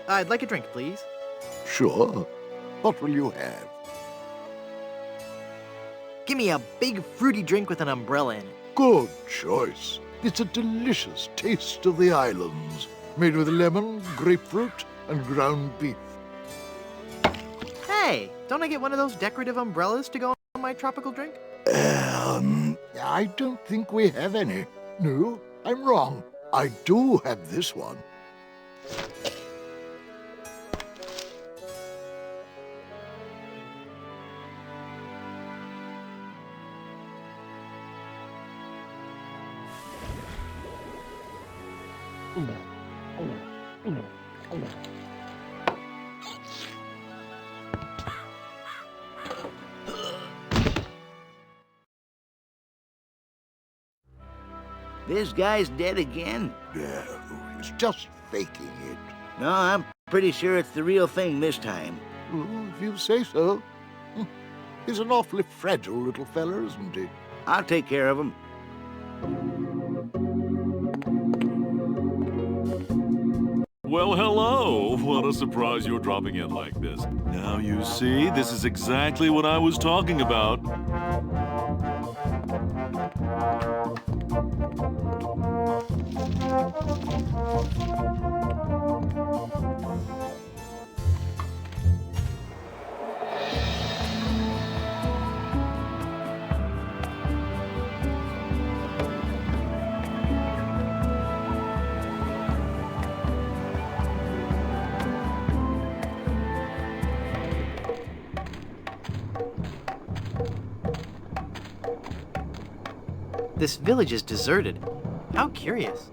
I'd like a drink, please. Sure. What will you have? Give me a big fruity drink with an umbrella in it. Good choice. It's a delicious taste of the islands, made with lemon, grapefruit, and ground beef. Hey, don't I get one of those decorative umbrellas to go on my tropical drink? I don't think we have any. No, I'm wrong. I do have this one. This guy's dead again? No, he's just faking it. No, I'm pretty sure it's the real thing this time. Oh, if you say so. He's an awfully fragile little fella, isn't he? I'll take care of him. Well, hello! What a surprise you're dropping in like this. Now you see, this is exactly what I was talking about. This village is deserted. How curious.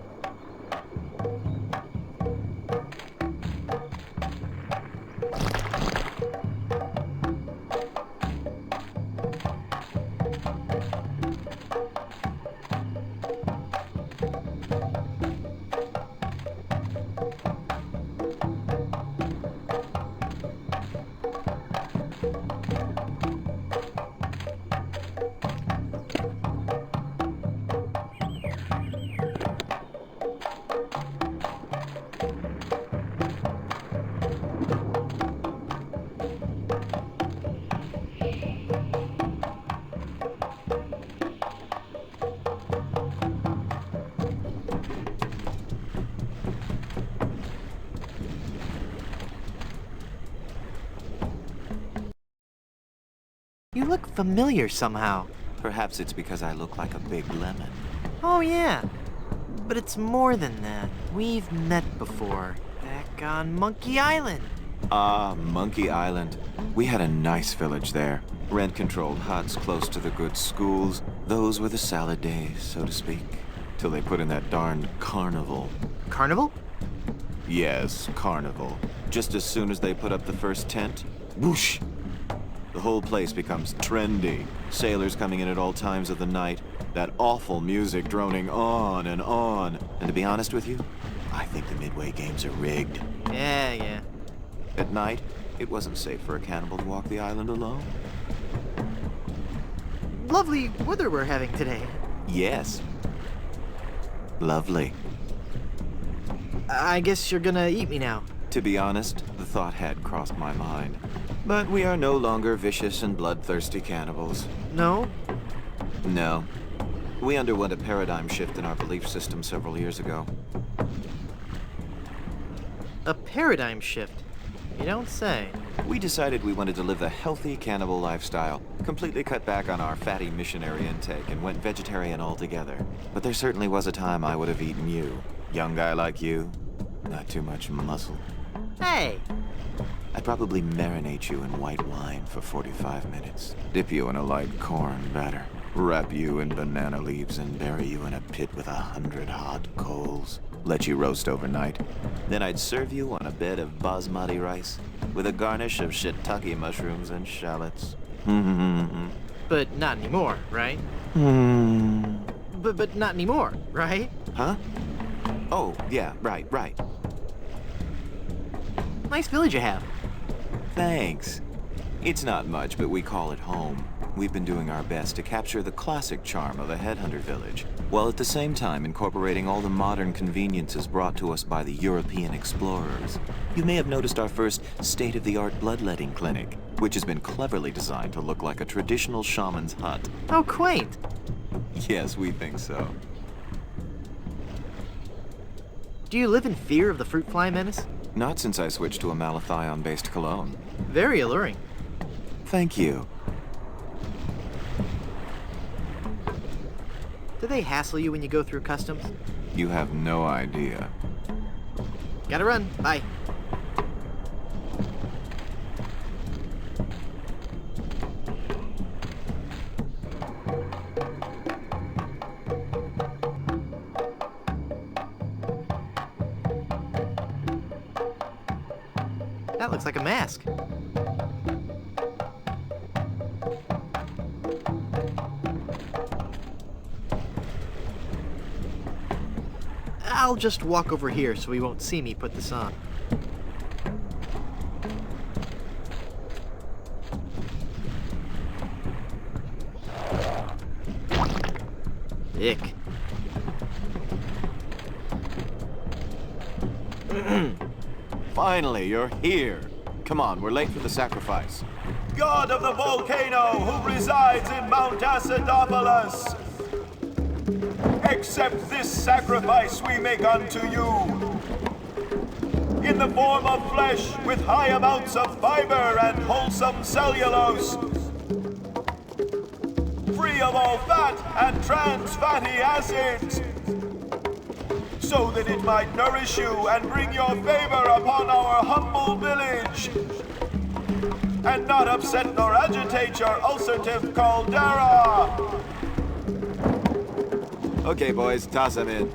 You look familiar somehow. Perhaps it's because I look like a big lemon. Oh yeah, but it's more than that. We've met before, back on Monkey Island. Ah, Monkey Island. We had a nice village there. Rent-controlled huts close to the good schools. Those were the salad days, so to speak. Till they put in that darned carnival. Carnival? Yes, carnival. Just as soon as they put up the first tent, whoosh! The whole place becomes trendy. Sailors coming in at all times of the night. That awful music droning on and on. And to be honest with you, I think the Midway games are rigged. Yeah. At night, it wasn't safe for a cannibal to walk the island alone. Lovely weather we're having today. Yes. Lovely. I guess you're gonna eat me now. To be honest, the thought had crossed my mind. But we are no longer vicious and bloodthirsty cannibals. No? No. We underwent a paradigm shift in our belief system several years ago. A paradigm shift? You don't say. We decided we wanted to live the healthy cannibal lifestyle, completely cut back on our fatty missionary intake, and went vegetarian altogether. But there certainly was a time I would have eaten you. Young guy like you, not too much muscle. Hey! I'd probably marinate you in white wine for 45 minutes, dip you in a light corn batter, wrap you in banana leaves and bury you in a pit with 100 hot coals, let you roast overnight. Then I'd serve you on a bed of basmati rice with a garnish of shiitake mushrooms and shallots. But not anymore, right? But not anymore, right? Huh? Oh, yeah, right. Nice village you have. Thanks. It's not much, but we call it home. we've been doing our best to capture the classic charm of a headhunter village, while at the same time incorporating all the modern conveniences brought to us by the European explorers. You may have noticed our first state-of-the-art bloodletting clinic, which has been cleverly designed to look like a traditional shaman's hut. How quaint. Yes, we think so. Do you live in fear of the fruit fly menace? Not since I switched to a malathion-based cologne. Very alluring. Thank you. Do they hassle you when you go through customs? You have no idea. Gotta run. Bye. That looks like a mask. I'll just walk over here so he won't see me put this on. Ick. Finally, you're here. Come on, we're late for the sacrifice. God of the volcano who resides in Mount Acidopolis, accept this sacrifice we make unto you. In the form of flesh with high amounts of fiber and wholesome cellulose, free of all fat and trans fatty acids, so that it might nourish you and bring your favor upon our humble village, and not upset nor agitate your ulcerative caldera. Okay, boys, toss them in.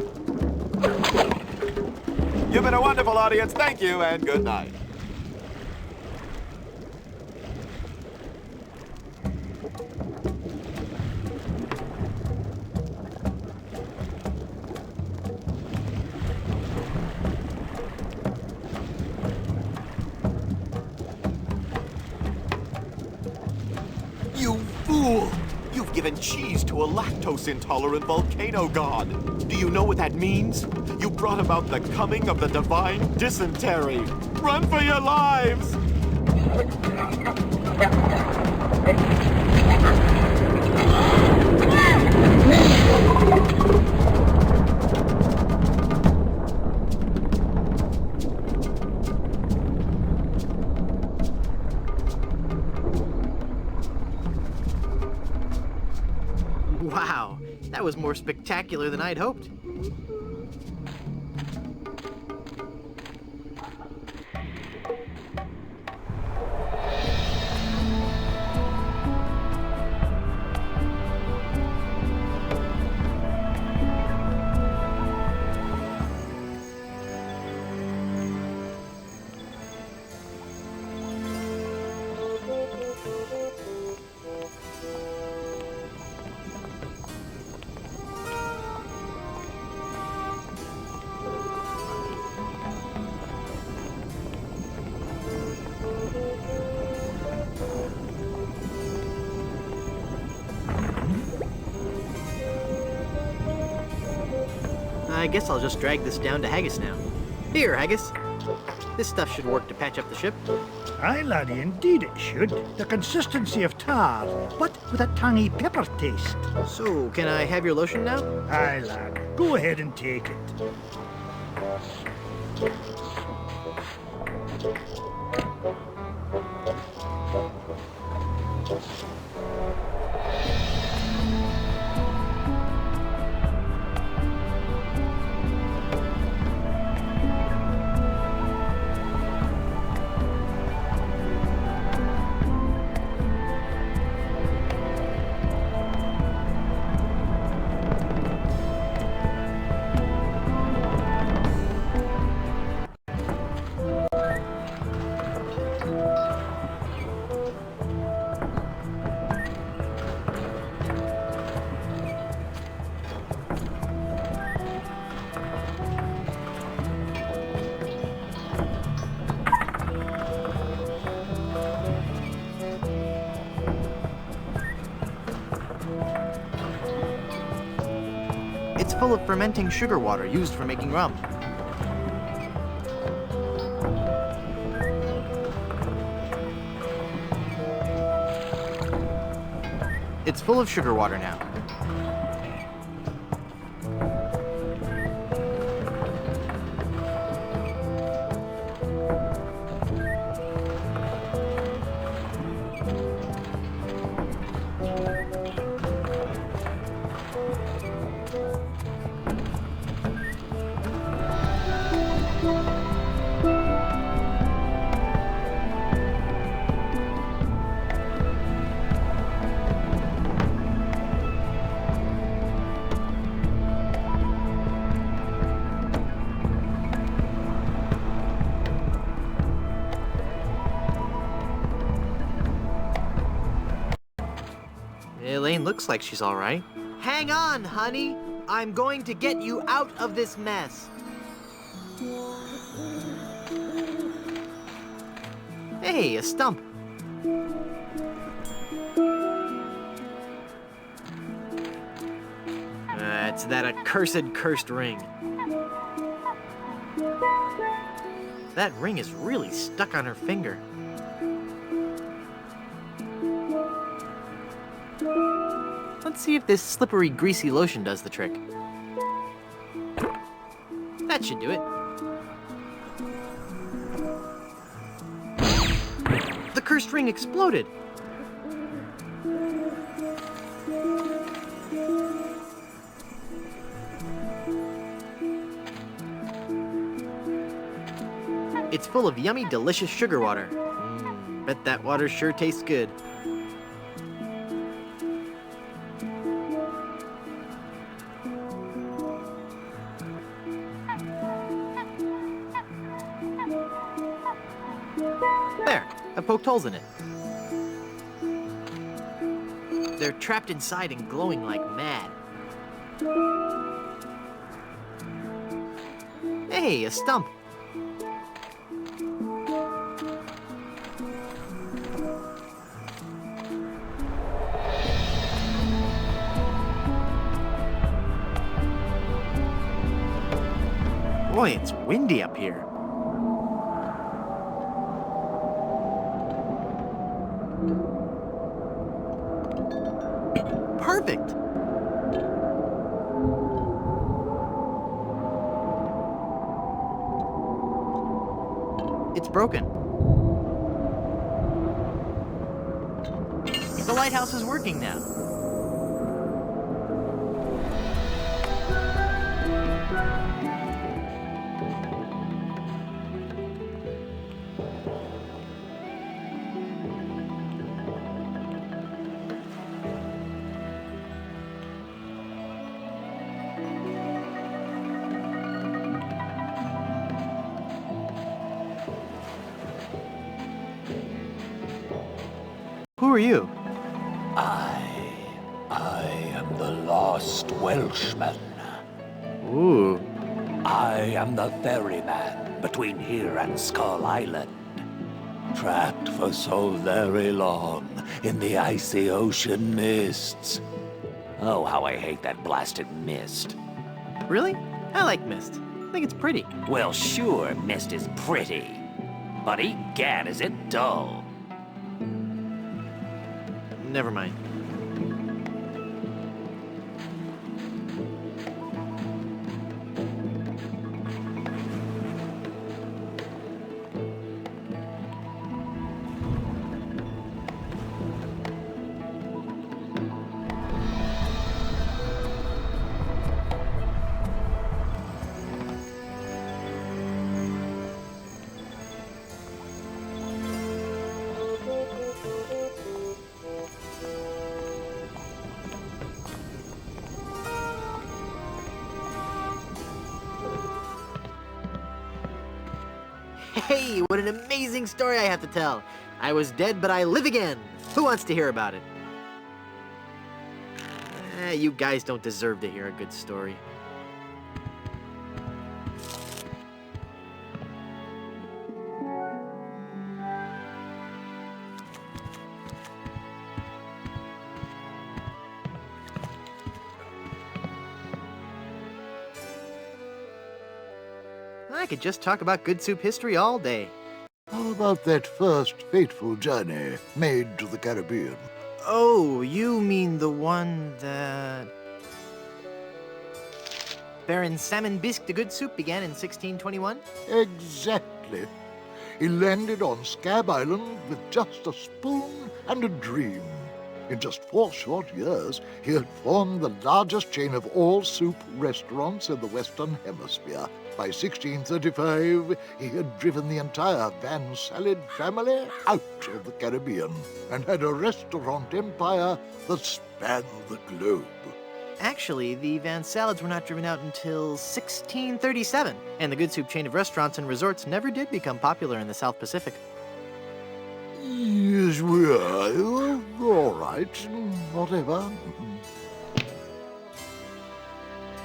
You've been a wonderful audience. Thank you, and good night. You fool! You've given cheese to a lactose-intolerant volcano god. Do you know what that means? You brought about the coming of the divine dysentery. Run for your lives! Wow, that was more spectacular than I'd hoped. I guess I'll just drag this down to Haggis now. Here, Haggis. This stuff should work to patch up the ship. Aye, laddie, indeed it should. The consistency of tar, but with a tangy pepper taste. So, can I have your lotion now? Aye, lad. Go ahead and take it. full of fermenting sugar water used for making rum. It's full of sugar water now. Elaine looks like she's all right. Hang on, honey. I'm going to get you out of this mess. Hey, a stump. It's that accursed cursed ring. That ring is really stuck on her finger. Let's see if this slippery, greasy lotion does the trick. That should do it. The cursed ring exploded. It's full of yummy, delicious sugar water. Bet that water sure tastes good. There, I poked holes in it. They're trapped inside and glowing like mad. Hey, a stump. Boy, it's windy up here. Perfect. It's broken. The lighthouse is working now. Who are you? I am the lost Welshman. Ooh. I am the ferryman between here and Skull Island. Trapped for so very long in the icy ocean mists. Oh, how I hate that blasted mist. Really? I like mist. I think it's pretty. Well, sure, mist is pretty. But egad, is it dull. Never mind. Hey, what an amazing story I have to tell. I was dead, but I live again. Who wants to hear about it? You guys don't deserve to hear a good story. I could just talk about Goodsoup history all day. How about that first fateful journey made to the Caribbean? Oh, you mean the one that... Baron Salmon Bisque de Goodsoup began in 1621? Exactly. He landed on Scab Island with just a spoon and a dream. In just 4 short years, he had formed the largest chain of all-soup restaurants in the Western Hemisphere. By 1635, he had driven the entire Van Salad family out of the Caribbean and had a restaurant empire that spanned the globe. Actually, the Van Salads were not driven out until 1637, and the Goodsoup chain of restaurants and resorts never did become popular in the South Pacific. Yes, we are. All right, whatever.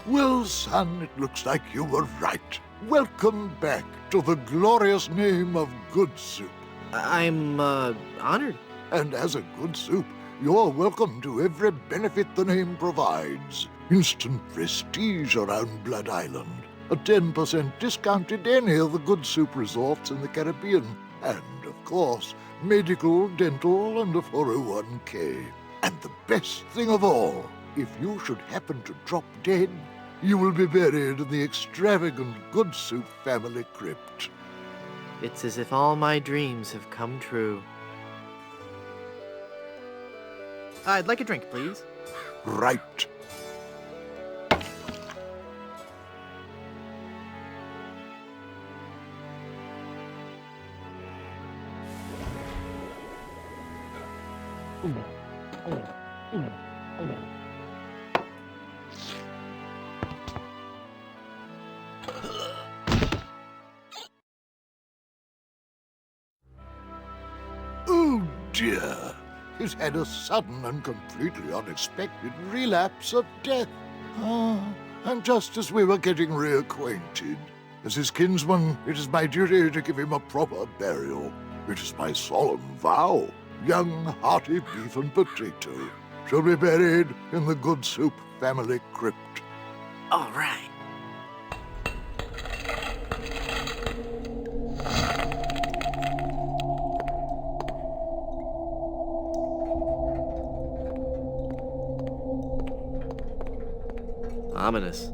Well, son, it looks like you were right. Welcome back to the glorious name of Goodsoup. I'm, honored. And as a Goodsoup, you're welcome to every benefit the name provides. Instant prestige around Blood Island, a 10% discount at any of the Goodsoup resorts in the Caribbean, and, of course, medical, dental, and a 401k. And the best thing of all, if you should happen to drop dead, you will be buried in the extravagant Goodsoup family crypt. It's as if all my dreams have come true. I'd like a drink, please. Right. Oh dear. He's had a sudden and completely unexpected relapse of death. And just as we were getting reacquainted, as his kinsman, it is my duty to give him a proper burial. It is my solemn vow. Young, hearty beef and potato shall be buried in the Goodsoup family crypt. All right. Ominous.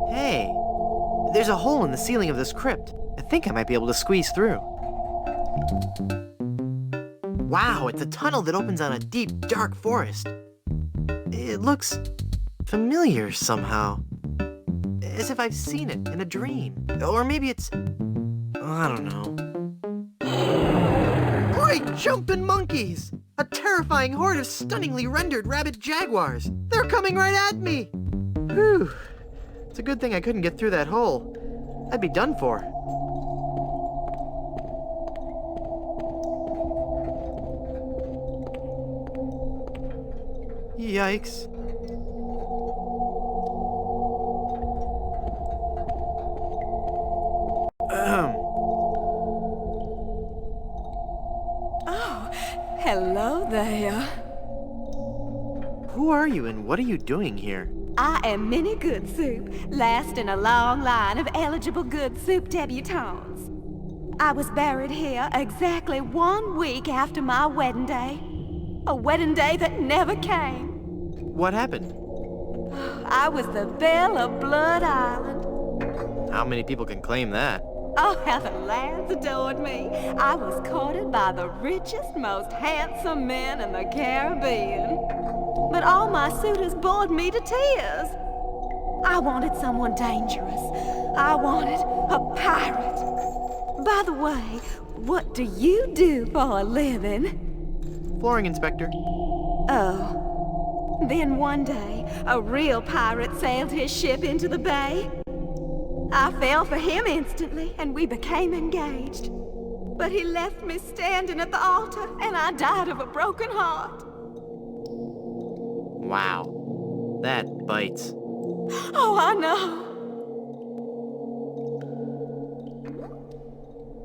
Hey, there's a hole in the ceiling of this crypt. I think I might be able to squeeze through. Wow, it's a tunnel that opens on a deep, dark forest. It looks familiar somehow. As if I've seen it in a dream. Or maybe it's... I don't know. Great jumping monkeys! A terrifying horde of stunningly rendered rabid jaguars. They're coming right at me! Whew. It's a good thing I couldn't get through that hole. I'd be done for. Yikes. Hello there. Who are you and what are you doing here? I am Minnie Goodsoup, last in a long line of eligible Goodsoup debutantes. I was buried here exactly 1 week after my wedding day. A wedding day that never came. What happened? I was the belle of Blood Island. How many people can claim that? Oh, how the lads adored me. I was courted by the richest, most handsome men in the Caribbean. But all my suitors bored me to tears. I wanted someone dangerous. I wanted a pirate. By the way, what do you do for a living? Flooring inspector. Oh. Then one day, a real pirate sailed his ship into the bay. I fell for him instantly, and we became engaged. But he left me standing at the altar, and I died of a broken heart. Wow. That bites. Oh, I know.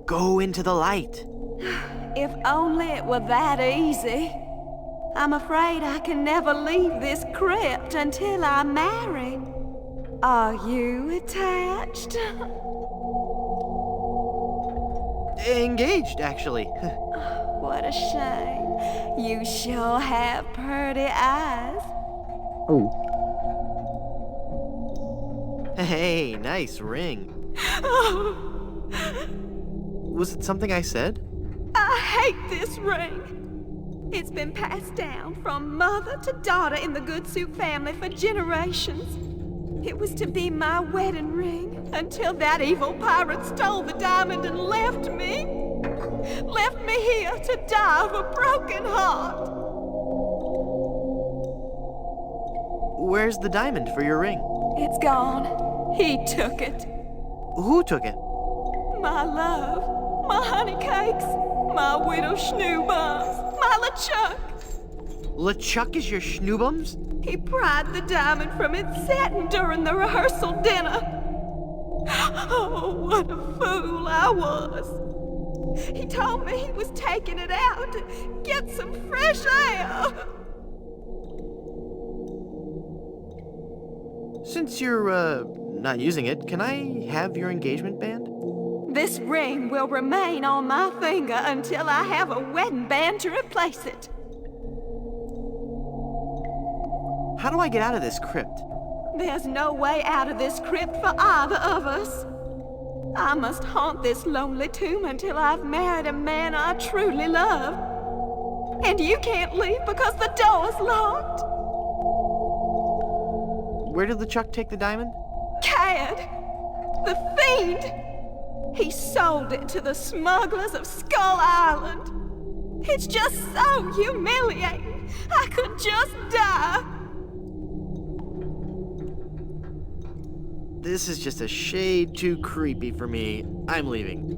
Go into the light. If only it were that easy. I'm afraid I can never leave this crypt until I marry. Are you attached? Engaged, actually. What a shame. You sure have pretty eyes. Hey, nice ring. Was it something I said? I hate this ring. It's been passed down from mother to daughter in the Goodsoup family for generations. It was to be my wedding ring until that evil pirate stole the diamond and left me. Left me here to die of a broken heart. Where's the diamond for your ring? It's gone. He took it. Who took it? My love, my honey cakes, my widow schnoobums, my LeChuck. LeChuck is your schnoobums? He pried the diamond from its satin during the rehearsal dinner. Oh, what a fool I was. He told me he was taking it out to get some fresh air. Since you're, not using it, can I have your engagement band? This ring will remain on my finger until I have a wedding band to replace it. How do I get out of this crypt? There's no way out of this crypt for either of us. I must haunt this lonely tomb until I've married a man I truly love. And you can't leave because the door's locked. Where did LeChuck take the diamond? Cad! The fiend! He sold it to the smugglers of Skull Island. It's just so humiliating. I could just die. This is just a shade too creepy for me. I'm leaving.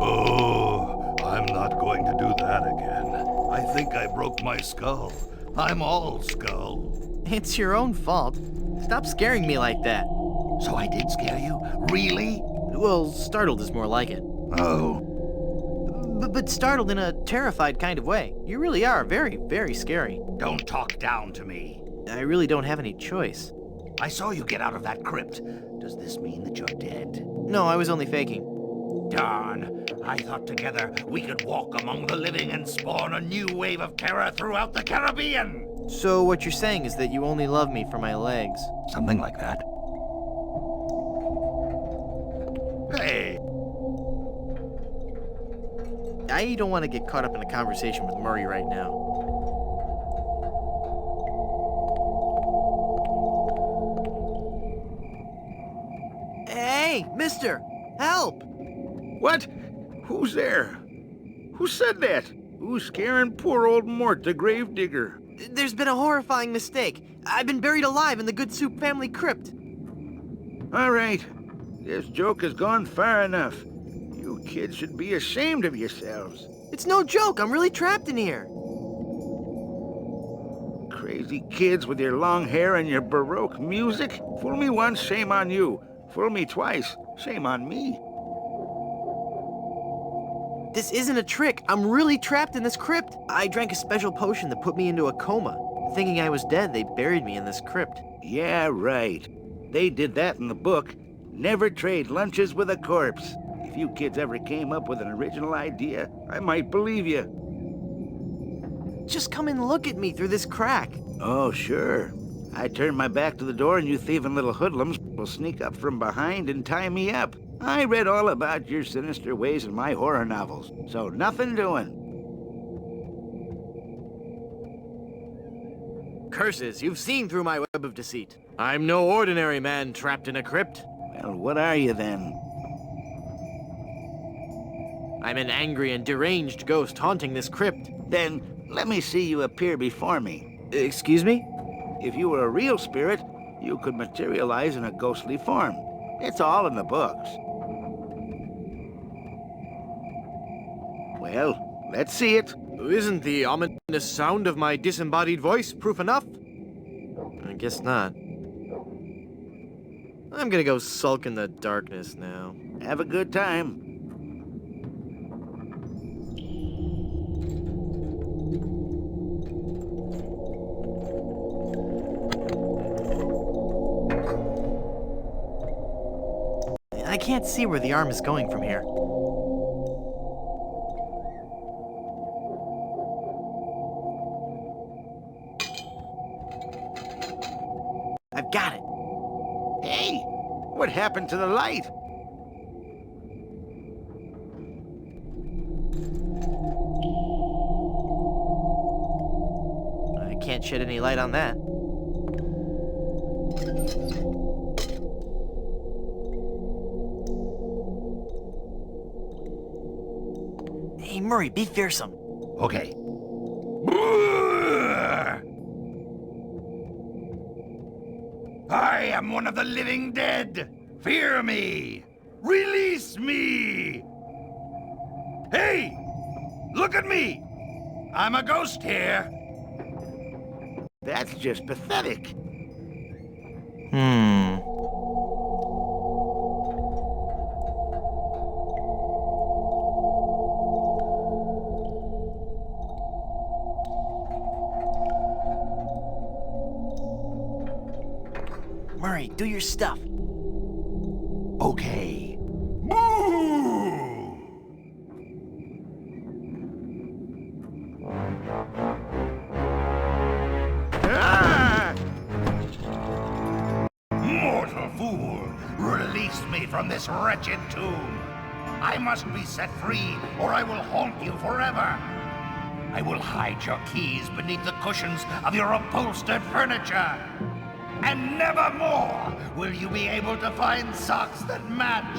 Oh, I'm not going to do that again. I think I broke my skull. I'm all skull. It's your own fault. Stop scaring me like that. So I did scare you? Really? Well, startled is more like it. Oh. But startled in a terrified kind of way. You really are very, very scary. Don't talk down to me. I really don't have any choice. I saw you get out of that crypt. Does this mean that you're dead? No, I was only faking. Darn. I thought together we could walk among the living and spawn a new wave of terror throughout the Caribbean. So what you're saying is that you only love me for my legs. Something like that. Hey! I don't want to get caught up in a conversation with Murray right now. Hey, mister! Help! What? Who's there? Who said that? Who's scaring poor old Mort, the gravedigger? There's been a horrifying mistake. I've been buried alive in the Goodsoup family crypt. All right. This joke has gone far enough. You kids should be ashamed of yourselves. It's no joke. I'm really trapped in here. Crazy kids with your long hair and your Baroque music. Fool me once, shame on you. Fool me twice, shame on me. This isn't a trick. I'm really trapped in this crypt. I drank a special potion that put me into a coma. Thinking I was dead, they buried me in this crypt. Yeah, right. They did that in the book. Never trade lunches with a corpse. If you kids ever came up with an original idea, I might believe you. Just come and look at me through this crack. Oh, sure. I turn my back to the door and you thieving little hoodlums will sneak up from behind and tie me up. I read all about your sinister ways in my horror novels, so nothing doing. Curses, you've seen through my web of deceit. I'm no ordinary man trapped in a crypt. Well, what are you then? I'm an angry and deranged ghost haunting this crypt. Then let me see you appear before me. Excuse me? If you were a real spirit, you could materialize in a ghostly form. It's all in the books. Well, let's see it. Isn't the ominous sound of my disembodied voice proof enough? I guess not. I'm gonna go sulk in the darkness now. Have a good time. I can't see where the arm is going from here. I've got it. Hey, what happened to the light? I can't shed any light on that. Hey, Murray, be fearsome. Okay. I am one of the living dead. Fear me. Release me. Hey, look at me. I'm a ghost here. That's just pathetic. Murray, do your stuff. Okay. Ah! Mortal fool! Release me from this wretched tomb. I must be set free, or I will haunt you forever. I will hide your keys beneath the cushions of your upholstered furniture. And never more will you be able to find socks that match.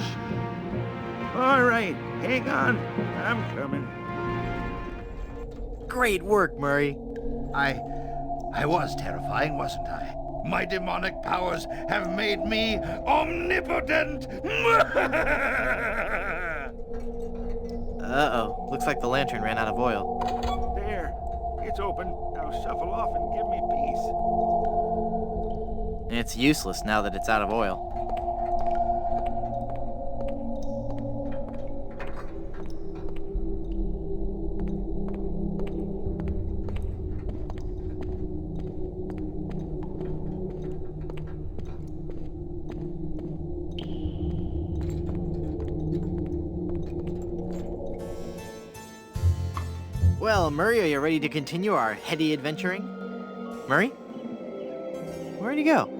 All right, hang on. I'm coming. Great work, Murray. I was terrifying, wasn't I? My demonic powers have made me omnipotent. Uh-oh. Looks like the lantern ran out of oil. There, it's open. Now shuffle off and give me peace. It's useless now that it's out of oil. Well, Murray, are you ready to continue our heady adventuring? Murray? Where'd he go?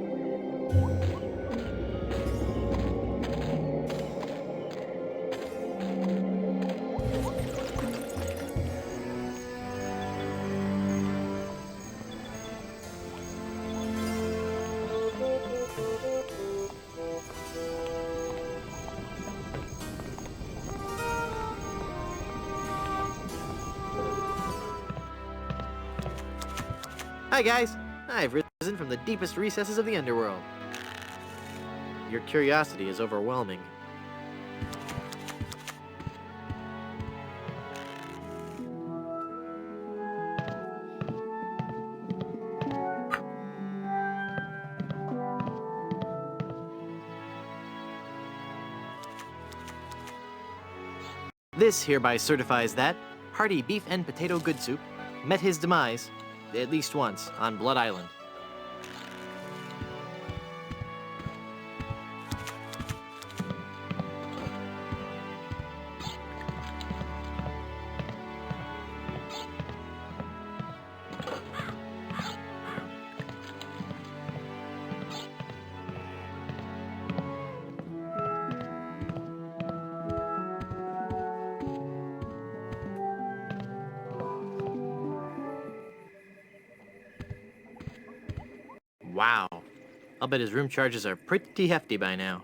Hi guys, I've risen from the deepest recesses of the underworld. Your curiosity is overwhelming. This hereby certifies that hearty beef and potato Goodsoup met his demise at least once on Blood Island. Wow. I'll bet his room charges are pretty hefty by now.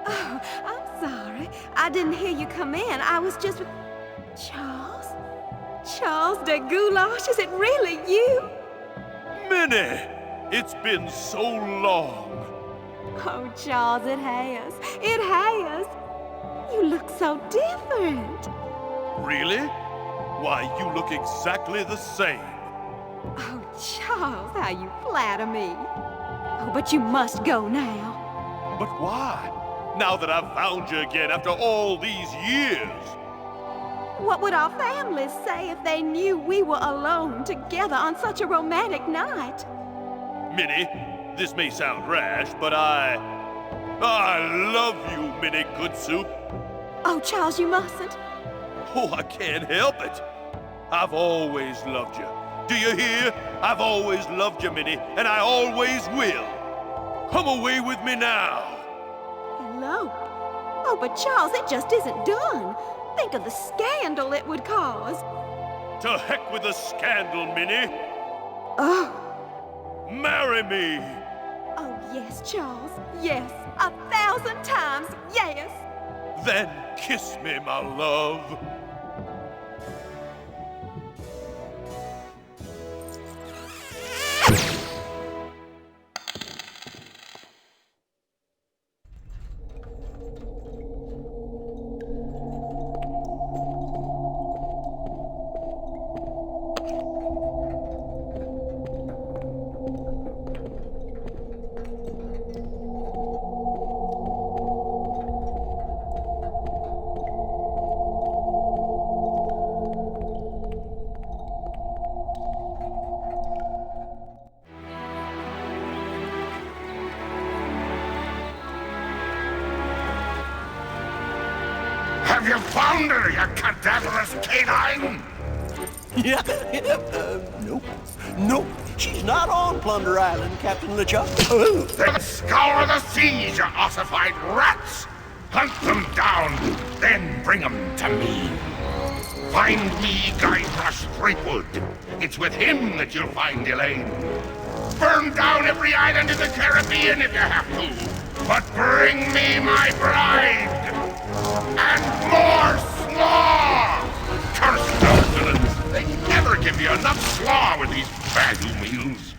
Oh, I'm sorry. I didn't hear you come in. I was just with... Charles? Charles de Goulash, is it really you? Minnie! It's been so long. Oh, Charles, it has. It has. You look so different. Really? Why, you look exactly the same. Oh, Charles, how you flatter me. Oh, but you must go now. But why? Now that I've found you again after all these years. What would our families say if they knew we were alone together on such a romantic night? Minnie, this may sound rash, but I love you, Minnie Goodsoup. Oh, Charles, you mustn't. Oh, I can't help it. I've always loved you. Do you hear? I've always loved you, Minnie, and I always will. Come away with me now. Elope? Oh, but Charles, it just isn't done. Think of the scandal it would cause. To heck with the scandal, Minnie. Oh. Marry me. Oh, yes, Charles. Yes. 1,000 times yes. Then kiss me, my love. Have you found her, you cadaverous canine? Yeah, nope. Nope, she's not on Plunder Island, Captain LeChuck. Then scour the seas, you ossified rats! Hunt them down, then bring them to me. Find me Guybrush Threepwood. It's with him that you'll find Elaine. Burn down every island in the Caribbean if you have to. But bring me my bride! And more slaw! Curse those villains! They never give you enough slaw with these value meals.